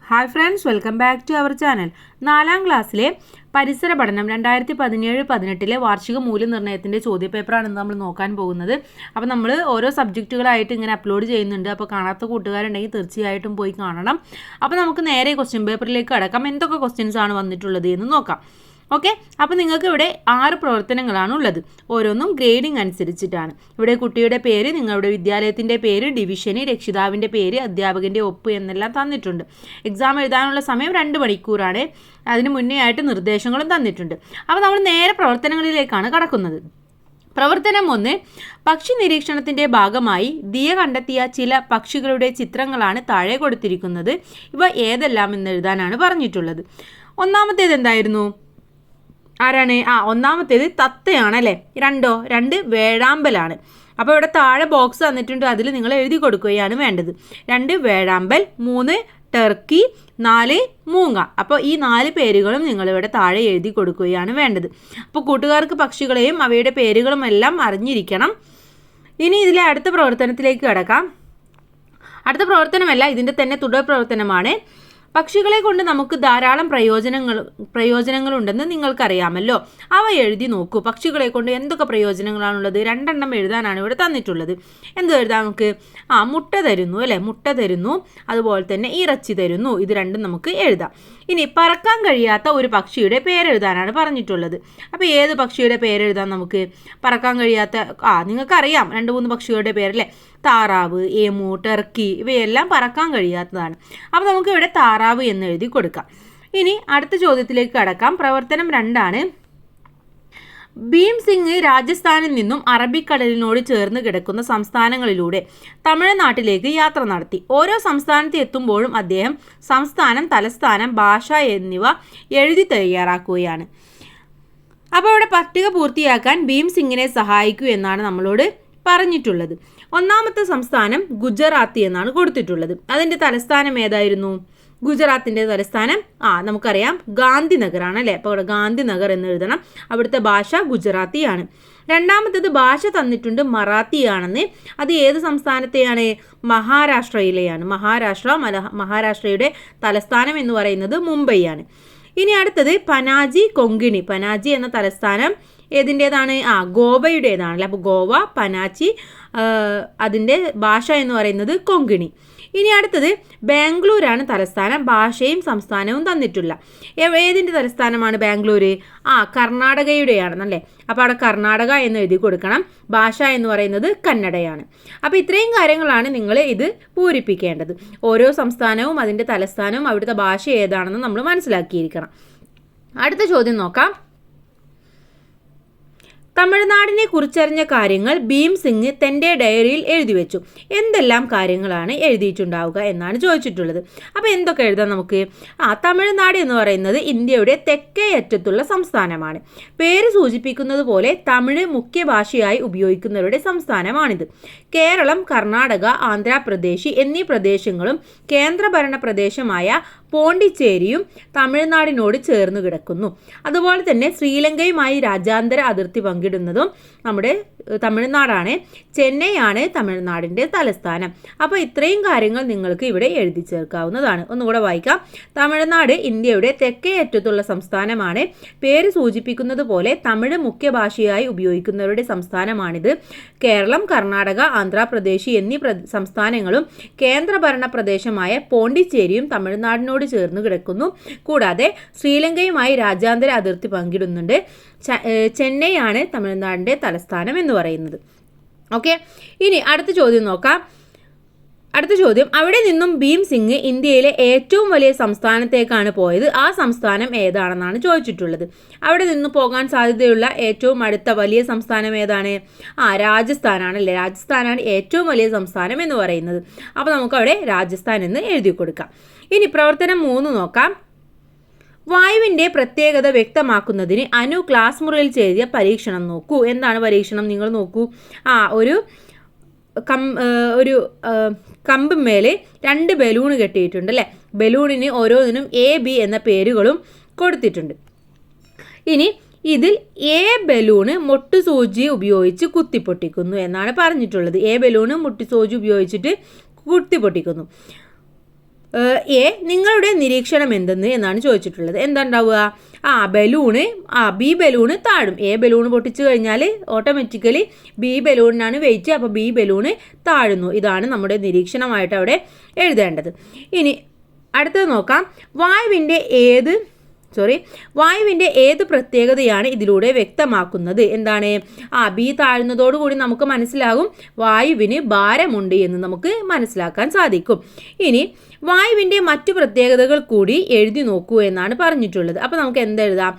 Hi friends, welcome back to our channel. 4ാം ക്ലാസ്സിലെ പരിസര പഠനം 2017-18 വാർഷിക മൂല്യനിർണ്ണയത്തിൻ്റെ ചോദ്യപേപ്പറാണ് നമ്മൾ നോക്കാൻ പോകുന്നത്. അപ്പോൾ നമ്മൾ ഓരോ സബ്ജക്റ്റുകളായിട്ട് ഇങ്ങനെ അപ്ലോഡ് ചെയ്യുന്നുണ്ട്. അപ്പോൾ കാണാത്ത കൂട്ടുകാരുണ്ടെങ്കിൽ തീർച്ചയായിട്ടും പോയി കാണണം. അപ്പോൾ നമുക്ക് നേരെ ക്വസ്റ്റ്യൻ പേപ്പറിലേക്ക് കടക്കാം. എന്തൊക്കെ ക്വസ്റ്റ്യൻസ് ആണ് വന്നിട്ടുള്ളത് എന്ന് നോക്കാം. ഓക്കെ, അപ്പോൾ നിങ്ങൾക്ക് ഇവിടെ 6 പ്രവർത്തനങ്ങളാണ് ഉള്ളത്. ഓരോന്നും ഗ്രേഡിംഗ് അനുസരിച്ചിട്ടാണ്. ഇവിടെ കുട്ടിയുടെ പേര്, നിങ്ങളുടെ വിദ്യാലയത്തിൻ്റെ പേര്, ഡിവിഷന്, രക്ഷിതാവിൻ്റെ പേര്, അധ്യാപകൻ്റെ ഒപ്പ് എന്നെല്ലാം തന്നിട്ടുണ്ട്. എക്സാം എഴുതാനുള്ള സമയം 2 മണിക്കൂറാണ്. അതിന് മുന്നേ ആയിട്ട് നിർദ്ദേശങ്ങളും തന്നിട്ടുണ്ട്. അപ്പോൾ നമ്മൾ നേരെ പ്രവർത്തനങ്ങളിലേക്കാണ് കടക്കുന്നത്. പ്രവർത്തനം 1, പക്ഷി നിരീക്ഷണത്തിൻ്റെ ഭാഗമായി ദിയ കണ്ടെത്തിയ ചില പക്ഷികളുടെ ചിത്രങ്ങളാണ് താഴെ കൊടുത്തിരിക്കുന്നത്. ഇവ ഏതെല്ലാം എന്ന് എഴുതാനാണ് പറഞ്ഞിട്ടുള്ളത്. ഒന്നാമത്തേത് എന്തായിരുന്നു? ആരാണ്? ഒന്നാമത്തേത് തത്തയാണ് അല്ലേ. 2 വേഴാമ്പലാണ്. അപ്പോൾ ഇവിടെ താഴെ ബോക്സ് തന്നിട്ടുണ്ട്, അതിൽ നിങ്ങൾ എഴുതി കൊടുക്കുകയാണ് വേണ്ടത്. 2 വേഴാമ്പൽ, 3 ടർക്കി, 4 മൂങ്ങ. അപ്പോൾ ഈ 4 പേരുകളും നിങ്ങളിവിടെ താഴെ എഴുതി കൊടുക്കുകയാണ് വേണ്ടത്. അപ്പോൾ കൂട്ടുകാർക്ക് പക്ഷികളെയും അവയുടെ പേരുകളും എല്ലാം അറിഞ്ഞിരിക്കണം. ഇനി ഇതിലെ അടുത്ത പ്രവർത്തനത്തിലേക്ക് കടക്കാം. അടുത്ത പ്രവർത്തനമല്ല, ഇതിൻ്റെ തന്നെ തുടർ പ്രവർത്തനമാണ്. പക്ഷികളെ കൊണ്ട് നമുക്ക് ധാരാളം പ്രയോജനങ്ങളുണ്ടെന്ന് നിങ്ങൾക്കറിയാമല്ലോ. അവ എഴുതി നോക്കൂ. പക്ഷികളെ കൊണ്ട് എന്തൊക്കെ പ്രയോജനങ്ങളാണുള്ളത്? 2 എണ്ണം എഴുതാനാണ് ഇവിടെ തന്നിട്ടുള്ളത്. എന്ത് എഴുതാം നമുക്ക്? മുട്ട തരുന്നു അല്ലേ, മുട്ട തരുന്നു. അതുപോലെ തന്നെ ഇറച്ചി തരുന്നു. ഇത് രണ്ടും നമുക്ക് എഴുതാം. ഇനി പറക്കാൻ കഴിയാത്ത ഒരു പക്ഷിയുടെ പേരെഴുതാനാണ് പറഞ്ഞിട്ടുള്ളത്. അപ്പോൾ ഏത് പക്ഷിയുടെ പേരെഴുതാം നമുക്ക്? പറക്കാൻ കഴിയാത്ത നിങ്ങൾക്കറിയാം 2-3 പക്ഷികളുടെ പേരല്ലേ. താറാവ്, എമു, ടർക്കി ഇവയെല്ലാം പറക്കാൻ കഴിയാത്തതാണ്. അപ്പോൾ നമുക്ക് ഇവിടെ താറാവ് എന്ന് എഴുതി കൊടുക്കാം. ഇനി അടുത്ത ചോദ്യത്തിലേക്ക് കടക്കാം. പ്രവർത്തനം 2 ആണ്. ഭീം സിംഗ് രാജസ്ഥാനിൽ നിന്നും അറബിക്കടലിനോട് ചേർന്ന് കിടക്കുന്ന സംസ്ഥാനങ്ങളിലൂടെ തമിഴ്നാട്ടിലേക്ക് യാത്ര നടത്തി. ഓരോ സംസ്ഥാനത്ത് എത്തുമ്പോഴും അദ്ദേഹം സംസ്ഥാനം, തലസ്ഥാനം, ഭാഷ എന്നിവ എഴുതി തയ്യാറാക്കുകയാണ്. അപ്പോൾ ഇവിടെ പട്ടിക പൂർത്തിയാക്കാൻ ഭീം സിംഗിനെ സഹായിക്കൂ എന്നാണ് നമ്മളോട് പറഞ്ഞിട്ടുള്ളത്. ഒന്നാമത്തെ സംസ്ഥാനം ഗുജറാത്ത് എന്നാണ് കൊടുത്തിട്ടുള്ളത്. അതിൻ്റെ തലസ്ഥാനം ഏതായിരുന്നു? ഗുജറാത്തിൻ്റെ തലസ്ഥാനം നമുക്കറിയാം ഗാന്ധിനഗറാണ് അല്ലേ. അപ്പോൾ ഇവിടെ ഗാന്ധിനഗർ എന്ന് എഴുതണം. അവിടുത്തെ ഭാഷ ഗുജറാത്തിയാണ്. രണ്ടാമത്തേത് ഭാഷ തന്നിട്ടുണ്ട് മറാത്തിയാണെന്ന്. അത് ഏത് സംസ്ഥാനത്തെയാണ്? മഹാരാഷ്ട്രയിലെയാണ്. മഹാരാഷ്ട്രയുടെ തലസ്ഥാനം എന്ന് പറയുന്നത് മുംബൈയാണ്. ഇനി അടുത്തത് പനാജി കൊങ്കിണി. പനാജി എന്ന തലസ്ഥാനം ഏതിൻ്റേതാണ്? ഗോവയുടേതാണല്ലേ. അപ്പോൾ ഗോവ, പനാജി, അതിൻ്റെ ഭാഷ എന്ന് പറയുന്നത് കൊങ്കിണി. ഇനി അടുത്തത് ബാംഗ്ലൂരാണ് തലസ്ഥാനം. ഭാഷയും സംസ്ഥാനവും തന്നിട്ടില്ല. ഏതിൻ്റെ തലസ്ഥാനമാണ് ബാംഗ്ലൂര്? കർണാടകയുടെയാണെന്നല്ലേ. അപ്പോൾ അവിടെ കർണാടക എന്ന് എഴുതി കൊടുക്കണം. ഭാഷ എന്ന് പറയുന്നത് കന്നഡയാണ്. അപ്പോൾ ഇത്രയും കാര്യങ്ങളാണ് നിങ്ങൾ ഇത് പൂരിപ്പിക്കേണ്ടത്. ഓരോ സംസ്ഥാനവും അതിൻ്റെ തലസ്ഥാനവും അവിടുത്തെ ഭാഷ ഏതാണെന്ന് നമ്മൾ മനസ്സിലാക്കിയിരിക്കണം. അടുത്ത ചോദ്യം നോക്കാം. തമിഴ്നാടിനെ കുറിച്ചറിഞ്ഞ കാര്യങ്ങൾ ഭീം സിംഗ് തൻ്റെ ഡയറിയിൽ എഴുതി വെച്ചു. എന്തെല്ലാം കാര്യങ്ങളാണ് എഴുതിയിട്ടുണ്ടാവുക എന്നാണ് ചോദിച്ചിട്ടുള്ളത്. അപ്പോൾ എന്തൊക്കെ എഴുതാം നമുക്ക്? തമിഴ്നാട് എന്ന് പറയുന്നത് ഇന്ത്യയുടെ തെക്കേ അറ്റത്തുള്ള സംസ്ഥാനമാണ്. പേര് സൂചിപ്പിക്കുന്നത് പോലെ തമിഴ് മുഖ്യ ഭാഷയായി ഉപയോഗിക്കുന്നവരുടെ സംസ്ഥാനമാണിത്. കേരളം, കർണാടക, ആന്ധ്രാപ്രദേശ് എന്നീ പ്രദേശങ്ങളും കേന്ദ്രഭരണ പ്രദേശമായ പോണ്ടിച്ചേരിയും തമിഴ്നാടിനോട് ചേർന്ന് കിടക്കുന്നു. അതുപോലെ തന്നെ ശ്രീലങ്കയുമായി രാജ്യാന്തര അതിർത്തി പങ്കിടുന്നതും നമ്മുടെ തമിഴ്നാടാണ്. ചെന്നൈയാണ് തമിഴ്നാടിൻ്റെ തലസ്ഥാനം. അപ്പോൾ ഇത്രയും കാര്യങ്ങൾ നിങ്ങൾക്ക് ഇവിടെ എഴുതി ചേർക്കാവുന്നതാണ്. ഒന്നുകൂടെ വായിക്കാം. തമിഴ്നാട് ഇന്ത്യയുടെ തെക്കേ അറ്റത്തുള്ള സംസ്ഥാനമാണ്. പേര് സൂചിപ്പിക്കുന്നത് പോലെ തമിഴ് മുഖ്യ ഭാഷയായി ഉപയോഗിക്കുന്നവരുടെ സംസ്ഥാനമാണിത്. കേരളം, കർണാടക, ആന്ധ്രാപ്രദേശ് എന്നീ സംസ്ഥാനങ്ങളും കേന്ദ്രഭരണ പ്രദേശമായ പോണ്ടിച്ചേരിയും തമിഴ്നാടിനോട് ചേർന്ന് കിടക്കുന്നു. കൂടാതെ ശ്രീലങ്കയുമായി രാജ്യാന്തര അതിർത്തി പങ്കിടുന്നുണ്ട്. ചെന്നൈയാണ് തമിഴ്നാടിൻ്റെ തലസ്ഥാനം എന്ന് പറയുന്നത്. ഓക്കെ, ഇനി അടുത്ത ചോദ്യം നോക്കാം. അടുത്ത ചോദ്യം, അവിടെ നിന്നും ഭീം സിംഗ് ഇന്ത്യയിലെ ഏറ്റവും വലിയ സംസ്ഥാനത്തേക്കാണ് പോയത്. ആ സംസ്ഥാനം ഏതാണെന്നാണ് ചോദിച്ചിട്ടുള്ളത്. അവിടെ നിന്ന് പോകാൻ സാധ്യതയുള്ള ഏറ്റവും അടുത്ത വലിയ സംസ്ഥാനം ഏതാണ്? രാജസ്ഥാനാണല്ലേ. രാജസ്ഥാനാണ് ഏറ്റവും വലിയ സംസ്ഥാനം എന്ന് പറയുന്നത്. അപ്പോൾ നമുക്കവിടെ രാജസ്ഥാൻ എന്ന് എഴുതി കൊടുക്കാം. ഇനി പ്രവർത്തനം 3 നോക്കാം. വായുവിൻ്റെ പ്രത്യേകത വ്യക്തമാക്കുന്നതിന് അനു ക്ലാസ് മുറിയിൽ ചെയ്ത പരീക്ഷണം നോക്കൂ. എന്താണ് പരീക്ഷണം? നിങ്ങൾ നോക്കൂ. ഒരു കമ്പിന്മേലെ 2 ബലൂൺ കെട്ടിയിട്ടുണ്ട് അല്ലേ. ബലൂണിന് ഓരോന്നിനും AB എന്ന പേരുകളും കൊടുത്തിട്ടുണ്ട്. ഇനി ഇതിൽ A ബലൂണ് മൊട്ടുസൂചി ഉപയോഗിച്ച് കുത്തിപ്പൊട്ടിക്കുന്നു എന്നാണ് പറഞ്ഞിട്ടുള്ളത്. A ബലൂണ് മുട്ടുസൂചി ഉപയോഗിച്ചിട്ട് കുത്തിപ്പൊട്ടിക്കുന്നു. എ നിങ്ങളുടെ നിരീക്ഷണം എന്തെന്ന് എന്നാണ് ചോദിച്ചിട്ടുള്ളത്. എന്താ ഉണ്ടാവുക? ബി ബലൂണ് താഴും. എ ബലൂണ് പൊട്ടിച്ചു കഴിഞ്ഞാൽ ഓട്ടോമാറ്റിക്കലി ബി ബലൂണിനാണ് വെയിറ്റ്, അപ്പോൾ ബി ബലൂണ് താഴുന്നു. ഇതാണ് നമ്മുടെ നിരീക്ഷണമായിട്ട് അവിടെ എഴുതേണ്ടത്. ഇനി അടുത്തത് നോക്കാം. വായുവിൻ്റെ ഏത് പ്രത്യേകതയാണ് ഇതിലൂടെ വ്യക്തമാക്കുന്നത്? എന്താണ്? ബി താഴുന്നതോടുകൂടി നമുക്ക് മനസ്സിലാകും വായുവിന് ഭാരമുണ്ട് എന്ന് നമുക്ക് മനസ്സിലാക്കാൻ സാധിക്കും. ഇനി വായുവിൻ്റെ മറ്റു പ്രത്യേകതകൾ കൂടി എഴുതി നോക്കൂ എന്നാണ് പറഞ്ഞിട്ടുള്ളത്. അപ്പോൾ നമുക്ക് എന്തെഴുതാം?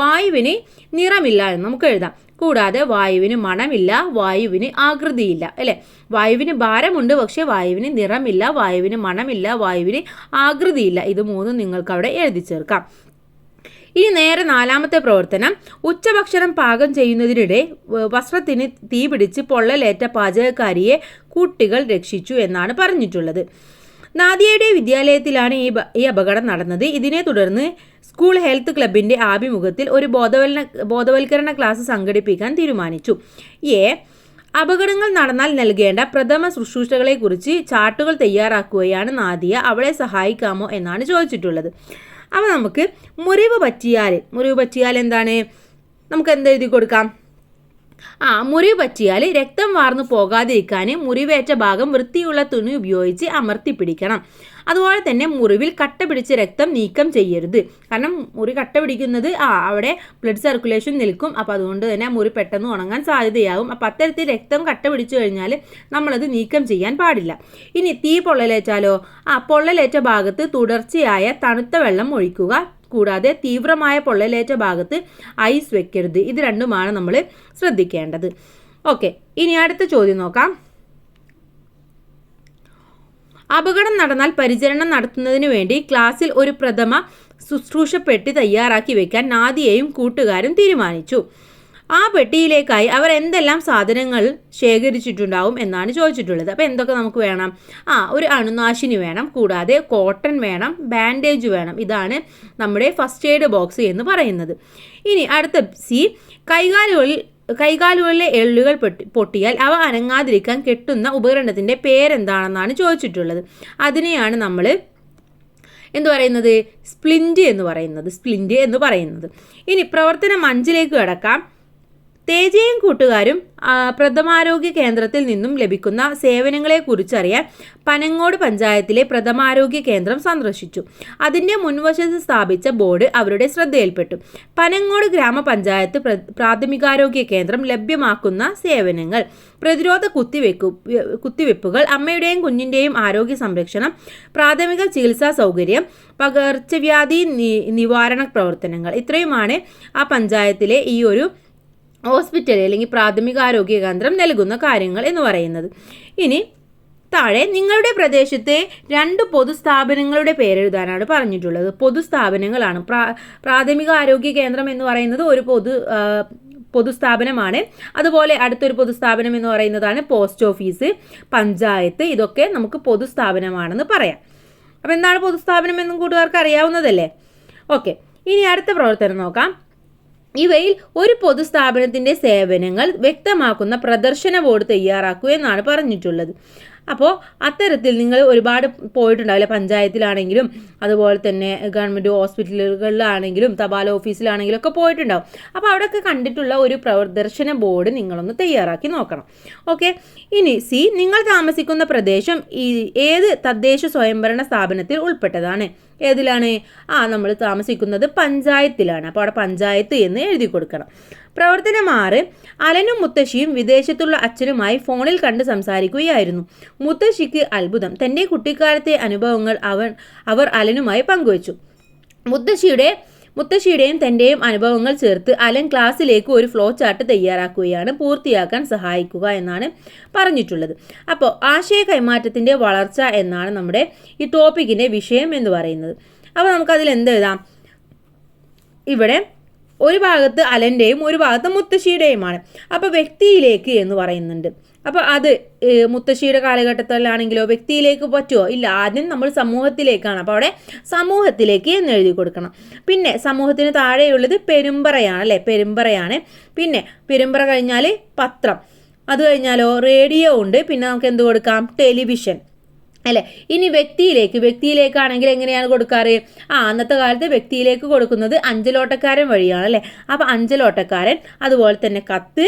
വായുവിന് നിറമില്ല എന്ന് നമുക്ക് എഴുതാം. കൂടാതെ വായുവിന് മണമില്ല, വായുവിന് ആകൃതിയില്ല, അല്ലേ? വായുവിന് ഭാരമുണ്ട്, പക്ഷേ വായുവിന് നിറമില്ല, വായുവിന് മണമില്ല, വായുവിന് ആകൃതിയില്ല. ഇത് മൂന്നും നിങ്ങൾക്ക് അവിടെ എഴുതി ചേർക്കാം. ഇനി നേരെ നാലാമത്തെ പ്രവർത്തനം. ഉച്ചഭക്ഷണം പാകം ചെയ്യുന്നതിനിടെ വസ്ത്രത്തിന് തീ പിടിച്ച് പൊള്ളലേറ്റ പാചകക്കാരിയെ കുട്ടികൾ രക്ഷിച്ചു എന്നാണ് പറഞ്ഞിട്ടുള്ളത്. നാദിയയുടെ വിദ്യാലയത്തിലാണ് ഈ അപകടം നടന്നത്. ഇതിനെ തുടർന്ന് സ്കൂൾ ഹെൽത്ത് ക്ലബിൻ്റെ ആഭിമുഖ്യത്തിൽ ഒരു ബോധവൽക്കരണ ക്ലാസ് സംഘടിപ്പിക്കാൻ തീരുമാനിച്ചു. അപകടങ്ങൾ നടന്നാൽ നൽകേണ്ട പ്രഥമ ശുശ്രൂഷകളെക്കുറിച്ച് ചാർട്ടുകൾ തയ്യാറാക്കുകയാണ് നാദിയ. അവളെ സഹായിക്കാമോ എന്നാണ് ചോദിച്ചിട്ടുള്ളത്. അപ്പോൾ നമുക്ക് മുറിവ് പറ്റിയാൽ എന്താണ്? നമുക്ക് എന്തെഴുതി കൊടുക്കാം? മുറിവ് പറ്റിയാൽ രക്തം വാർന്നു പോകാതിരിക്കാൻ മുറിവേറ്റ ഭാഗം വൃത്തിയുള്ള തുണി ഉപയോഗിച്ച് അമർത്തി പിടിക്കണം. അതുപോലെ തന്നെ മുറിവിൽ കട്ട പിടിച്ച രക്തം നീക്കം ചെയ്യരുത്. കാരണം മുറി കട്ട പിടിക്കുന്നത് അവിടെ ബ്ലഡ് സർക്കുലേഷൻ നിൽക്കും. അപ്പോൾ അതുകൊണ്ട് തന്നെ മുറി പെട്ടെന്ന് ഉണങ്ങാൻ സാധ്യതയാകും. അപ്പോൾ അത്തരത്തിൽ രക്തം കട്ട പിടിച്ചു കഴിഞ്ഞാൽ നമ്മളത് നീക്കം ചെയ്യാൻ പാടില്ല. ഇനി തീ പൊള്ളലേറ്റാലോ? പൊള്ളലേറ്റ ഭാഗത്ത് തുടർച്ചയായ തണുത്ത വെള്ളം ഒഴിക്കുക. കൂടാതെ തീവ്രമായ പൊള്ളലേറ്റ ഭാഗത്ത് ഐസ് വെക്കരുത്. ഇത് രണ്ടുമാണ് നമ്മൾ ശ്രദ്ധിക്കേണ്ടത്. ഓക്കെ, ഇനി അടുത്ത ചോദ്യം നോക്കാം. അപകടം നടന്നാൽ പരിചരണം നടത്തുന്നതിന് വേണ്ടി ക്ലാസ്സിൽ ഒരു പ്രഥമ ശുശ്രൂഷ പെട്ടി തയ്യാറാക്കി വെക്കാൻ നാദിയയും കൂട്ടുകാരും തീരുമാനിച്ചു. ആ പെട്ടിയിലേക്കായി അവർ എന്തെല്ലാം സാധനങ്ങൾ ശേഖരിച്ചിട്ടുണ്ടാവും എന്നാണ് ചോദിച്ചിട്ടുള്ളത്. അപ്പോൾ എന്തൊക്കെ നമുക്ക് വേണം? ഒരു അണുനാശിനി വേണം, കൂടാതെ കോട്ടൺ വേണം, ബാൻഡേജ് വേണം. ഇതാണ് നമ്മുടെ ഫസ്റ്റ് എയ്ഡ് ബോക്സ് എന്ന് പറയുന്നത്. ഇനി അടുത്ത സി, കൈകാലുകളിലെ എള്ളുകൾ പൊട്ടിയാൽ അവ അനങ്ങാതിരിക്കാൻ കെട്ടുന്ന ഉപകരണത്തിൻ്റെ പേരെന്താണെന്നാണ് ചോദിച്ചിട്ടുള്ളത്. അതിനെയാണ് നമ്മൾ സ്പ്ലിൻറ്റ് എന്ന് പറയുന്നത്. ഇനി പ്രവർത്തനം 5ലേക്ക് കടക്കാം. തേജയും കൂട്ടുകാരും പ്രഥമാരോഗ്യ കേന്ദ്രത്തിൽ നിന്നും ലഭിക്കുന്ന സേവനങ്ങളെക്കുറിച്ചറിയാൻ പനങ്ങോട് പഞ്ചായത്തിലെ പ്രഥമാരോഗ്യ കേന്ദ്രം സന്ദർശിച്ചു. അതിൻ്റെ മുൻവശത്ത് സ്ഥാപിച്ച ബോർഡ് അവരുടെ ശ്രദ്ധയിൽപ്പെട്ടു. പനങ്ങോട് ഗ്രാമപഞ്ചായത്ത് പ്രാഥമികാരോഗ്യ കേന്ദ്രം ലഭ്യമാക്കുന്ന സേവനങ്ങൾ: പ്രതിരോധ കുത്തിവെപ്പുകൾ, അമ്മയുടെയും കുഞ്ഞിൻ്റെയും ആരോഗ്യ സംരക്ഷണം, പ്രാഥമിക ചികിത്സാ സൗകര്യം, പകർച്ചവ്യാധി നിവാരണ പ്രവർത്തനങ്ങൾ. ഇത്രയുമാണ് ആ പഞ്ചായത്തിലെ ഈ ഒരു ഹോസ്പിറ്റൽ അല്ലെങ്കിൽ പ്രാഥമികാരോഗ്യ കേന്ദ്രം നൽകുന്ന കാര്യങ്ങൾ എന്ന് പറയുന്നത്. ഇനി താഴെ നിങ്ങളുടെ പ്രദേശത്തെ 2 പൊതുസ്ഥാപനങ്ങളുടെ പേരെഴുതാനാണ് പറഞ്ഞിട്ടുള്ളത്. പൊതുസ്ഥാപനങ്ങളാണ്. പ്രാഥമികാരോഗ്യ കേന്ദ്രം എന്ന് പറയുന്നത് ഒരു പൊതുസ്ഥാപനമാണ്. അതുപോലെ അടുത്തൊരു പൊതുസ്ഥാപനം എന്ന് പറയുന്നതാണ് പോസ്റ്റ് ഓഫീസ്, പഞ്ചായത്ത്. ഇതൊക്കെ നമുക്ക് പൊതുസ്ഥാപനമാണെന്ന് പറയാം. അപ്പോൾ എന്താണ് പൊതുസ്ഥാപനം എന്നും കൂട്ടുകാർക്ക് അറിയാവുന്നതല്ലേ? ഓക്കെ, ഇനി അടുത്ത പ്രവർത്തനം നോക്കാം. ഇവയിൽ ഒരു പൊതുസ്ഥാപനത്തിൻ്റെ സേവനങ്ങൾ വ്യക്തമാക്കുന്ന പ്രദർശന ബോർഡ് തയ്യാറാക്കുക എന്നാണ് പറഞ്ഞിട്ടുള്ളത്. അപ്പോൾ അത്തരത്തിൽ നിങ്ങൾ ഒരുപാട് പോയിട്ടുണ്ടാവില്ല, പഞ്ചായത്തിലാണെങ്കിലും അതുപോലെ തന്നെ ഗവൺമെൻറ് ഹോസ്പിറ്റലുകളിലാണെങ്കിലും തപാൽ ഓഫീസിലാണെങ്കിലും ഒക്കെ പോയിട്ടുണ്ടാവും. അപ്പോൾ അവിടെയൊക്കെ കണ്ടിട്ടുള്ള ഒരു പ്രദർശന ബോർഡ് നിങ്ങളൊന്ന് തയ്യാറാക്കി നോക്കണം. ഓക്കെ, ഇനി സി, നിങ്ങൾ താമസിക്കുന്ന പ്രദേശം ഏത് തദ്ദേശ സ്വയംഭരണ സ്ഥാപനത്തിൽ ഉൾപ്പെട്ടതാണ്? ഏതിലാണ്? നമ്മൾ താമസിക്കുന്നത് പഞ്ചായത്തിലാണ്. അപ്പോൾ അവിടെ പഞ്ചായത്ത് എന്ന് എഴുതി കൊടുക്കണം. പ്രവർത്തനം 6, അലനും മുത്തശ്ശിയും വിദേശത്തുള്ള അച്ഛനുമായി ഫോണിൽ കണ്ട് സംസാരിക്കുകയായിരുന്നു. മുത്തശ്ശിക്ക് അത്ഭുതം. തൻ്റെ കുട്ടിക്കാലത്തെ അനുഭവങ്ങൾ അവർ അലനുമായി പങ്കുവച്ചു. മുത്തശ്ശിയുടെയും തൻ്റെയും അനുഭവങ്ങൾ ചേർത്ത് അലൻ ക്ലാസ്സിലേക്ക് ഒരു ഫ്ലോ ചാർട്ട് തയ്യാറാക്കുകയാണ്. പൂർത്തിയാക്കാൻ സഹായിക്കുക എന്നാണ് പറഞ്ഞിട്ടുള്ളത്. അപ്പോൾ ആശയ കൈമാറ്റത്തിൻ്റെ വളർച്ച എന്നാണ് നമ്മുടെ ഈ ടോപ്പിക്കിൻ്റെ വിഷയം എന്ന് പറയുന്നത്. അപ്പോൾ നമുക്കതിൽ എന്തെഴുതാം? ഇവിടെ ഒരു ഭാഗത്ത് അലൻ്റെയും ഒരു ഭാഗത്ത് മുത്തശ്ശിയുടെയുമാണ്. അപ്പോൾ വ്യക്തിയിലേക്ക് എന്ന് പറയുന്നുണ്ട്. അപ്പോൾ അത് മുത്തശ്ശിയുടെ കാലഘട്ടത്തിലാണെങ്കിലോ വ്യക്തിയിലേക്ക് പറ്റുമോ? ഇല്ല, ആദ്യം നമ്മൾ സമൂഹത്തിലേക്കാണ്. അപ്പോൾ അവിടെ സമൂഹത്തിലേക്ക് എന്ന് എഴുതി കൊടുക്കണം. പിന്നെ സമൂഹത്തിന് താഴെയുള്ളത് പെരുമ്പറയാണ്, അല്ലേ? പെരുമ്പറയാണ്. പിന്നെ പെരുമ്പറ കഴിഞ്ഞാൽ പത്രം, അത് കഴിഞ്ഞാലോ റേഡിയോ ഉണ്ട്. പിന്നെ നമുക്ക് എന്ത് കൊടുക്കാം? ടെലിവിഷൻ. അല്ലേ? ഇനി വ്യക്തിയിലേക്കാണെങ്കിൽ എങ്ങനെയാണ് കൊടുക്കാറ്? അന്നത്തെ കാലത്ത് വ്യക്തിയിലേക്ക് കൊടുക്കുന്നത് അഞ്ചലോട്ടക്കാരൻ വഴിയാണ് അല്ലേ? അപ്പോൾ അഞ്ചലോട്ടക്കാരൻ, അതുപോലെ തന്നെ കത്ത്,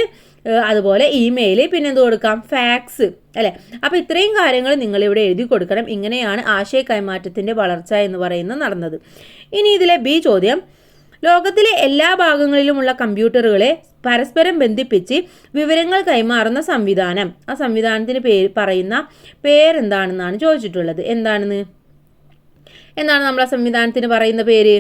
അതുപോലെ ഇമെയിൽ, പിന്നെ എന്ത് കൊടുക്കാം? ഫാക്സ് അല്ലേ? അപ്പോൾ ഇത്രയും കാര്യങ്ങൾ നിങ്ങളിവിടെ എഴുതി കൊടുക്കണം. ഇങ്ങനെയാണ് ആശയ കൈമാറ്റത്തിൻ്റെ വളർച്ച എന്ന് പറയുന്നത് നടന്നത്. ഇനി ഇതിലെ ബി ചോദ്യം, ലോകത്തിലെ എല്ലാ ഭാഗങ്ങളിലുമുള്ള കമ്പ്യൂട്ടറുകളെ പരസ്പരം ബന്ധിപ്പിച്ച് വിവരങ്ങൾ കൈമാറുന്ന സംവിധാനം, ആ സംവിധാനത്തിന് പറയുന്ന പേരെന്താണെന്നാണ് ചോദിച്ചിട്ടുള്ളത്. എന്താണ് നമ്മൾ ആ സംവിധാനത്തിന് പറയുന്ന പേര്?